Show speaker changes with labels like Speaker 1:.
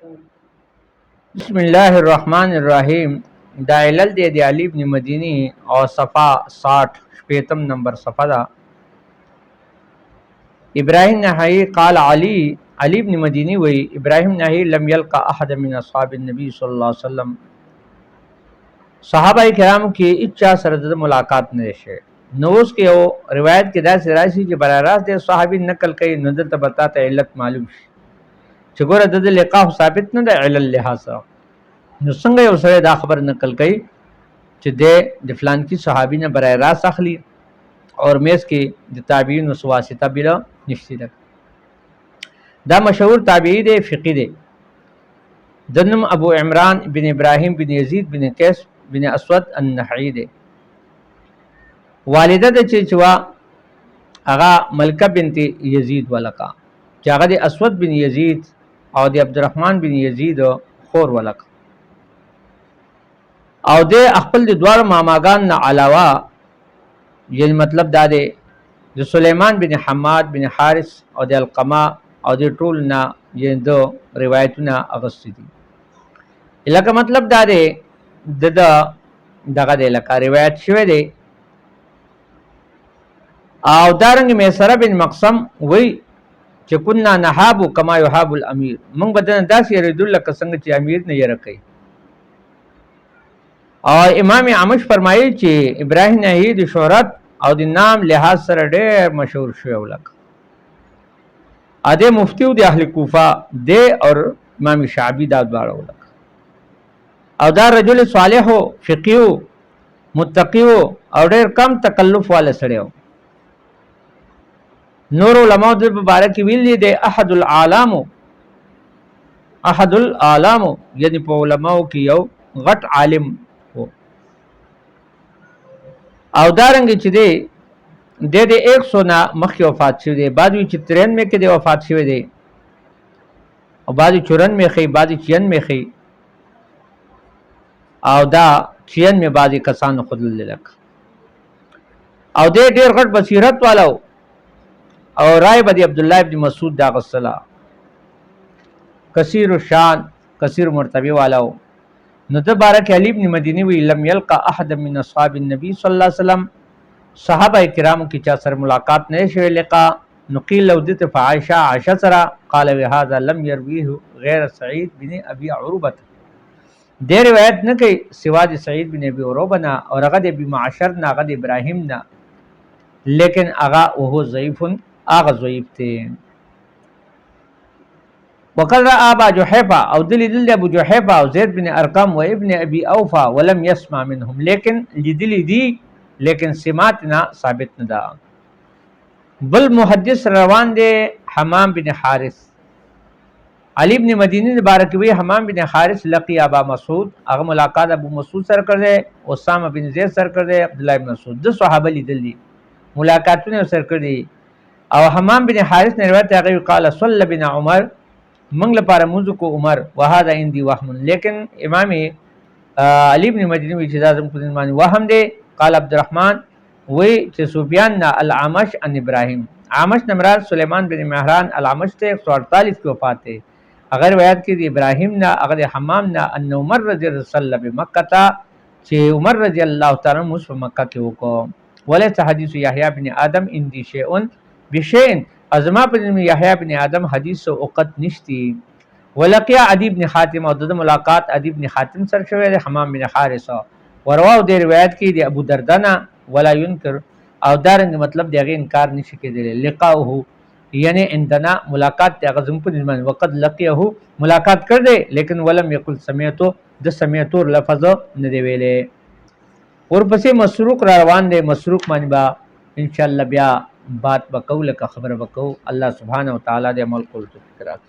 Speaker 1: بسم الله الرحمن الرحیم. دا علل دی د علی ابن مدینی او صفا 60 شپیتم نمبر صفحه دا. ابراهیم نحوی قال علی ابن مدینی وی ابراهیم نحوی لم یلقى احد من اصحاب النبی صلی الله علیه وسلم صحابه کرام کې اچا سره د ملاقات نه شي. نو اوس کې یو روایت کې دا راشي چې برابر راست د صحابي نقل کوي نو دلته بتاته علت معلوم شي چې ګوره د لقاء ثابت نه د علل لحاظ. نو څنګه یو سره دا خبر نقل کوي چې د فلان کی صحابي نه برای راست اخلي اور میس کې د تابعین واسطه بلا نشتی ده. دا مشهور تابعی دی فقی دی. دنم ابو عمران بن ابراهیم بن یزید بن قیس بن اسود النحعی دی. والده د چوا هغه ملکه بنت یزید ولقا چې هغه د اسود بن یزید او د عبدالرحمن بن یزید خور ولقا او د خپل د دوار ماماګان نه علاوه یعنی مطلب دا دی د سلیمان بن حماد بن حارث او د القما او د ټول نه یعنی دو روایتونه اغستی دي. لکه مطلب دا دی دغه دی لکه روایت شوی دی او دارنګ میسره بن مقسم وی چې كنا نحاب کما يحاب الامیر، موږ بدن داسې یریدل لکه څنګه چې امیر نه یره کوي. او امام عمش فرمایي چې ابراهیم نحوی د شهرت او د نام لحاظ سره ډېر مشهور شوی ولک. اده مفتی د اهل کوفه دی او امام شعبی دا دواړه ولک. او دا رجل صالح او فقيه متقی او ډېر کم تکلف والا سړی و. نور علماء د مبارک ویل دي احد العالم یعنی په علماء کې یو غټ عالم و. او دارنګ چې دی د 100 نه مخکې وفات شوی دی، بعد وی چې 93 کې دی وفات شوی دی او بعد 94 خي بعد 96 خي او دا 96 بعضی کسان خود لک. او دی ډیر غټ بصیرت والو او رائے بدی عبداللہ ابن مسعود دا غسلا کثیر الشان کثیر مرتبه والاو. نو د بارک علی ابن مدینی وی لم یلقى احد من اصحاب النبی صلی الله علیه وسلم صحابه کرام کی چا سره ملاقات نه شوی لقاء. نقیل لو دت فعائشہ عائشہ سرا قال وهذا لم يرويه غیر سعید بن ابي عروبه، دې روایت نه کوي سوا د سعید بن ابي عروبه نه اور هغه د ابي معشر نه هغه د ابراهیم نه، لیکن هغه وهو ضعیف آغا ضعیف تے. وقال را ابا جحیفہ او دل ابو جحیفہ او زید بن ارقم و ابن ابی اوفا ولم يسمع منهم، لیکن دلی دی لیکن سماعتنا ثابت ندا. بل محدث روان دے حمام بن حارث. علی ابن مدینی بارکوی حمام بن حارث لقی ابا مسعود، اغا ملاقات ابو مسعود سر کر دے، اسامہ بن زید سر کر دے، عبداللہ بن مسعود دو صحابہ لی دل دی ملاقاتوں سر کر دی. او حمام بن حارث نے روایت ہے قال صلی بن عمر منگل پارا منذ کو عمر وهذا عندي وهم، لیکن امام علی بن مدینی وی اجازم کو معنی وهم دے. قال عبد الرحمن وی چې سفیان نا العمش ان ابراہیم، عامش نمراد سلیمان بن مہران العمش تے 148 کی وفات ہے. اگر روایت کی دی ابراہیم نا اگر حمام نا ان عمر رضی اللہ صلی اللہ بمکہ تا چې عمر رضی اللہ تعالی عنہ مس مکہ کې وکړو. وليس حدیث یحیی بن آدم عندي شیء بشین ازما پر یحیی بن آدم حدیث اوقت نشتی. ولقیا عدی بن حاتم او د ملاقات عدی بن حاتم سره شوی د حمام بن حارث ورواو د روایت کی د ابو دردنا ولا ينکر او دارنګ مطلب دغه انکار نشي کېدل. لقاؤه یعنی عندنا ملاقات ته غزم په نسبت وقت لقيه ملاقات کړ دے لیکن ولم یقل سمعتو د سمعتو لفظ نه دی ویلې. ورپسې مسروق را روان دی. مسروق معنی با ان شاء الله بیا بات بکو لکه خبر بکو. اللہ سبحانہ و تعالی دے عمل کو فکرات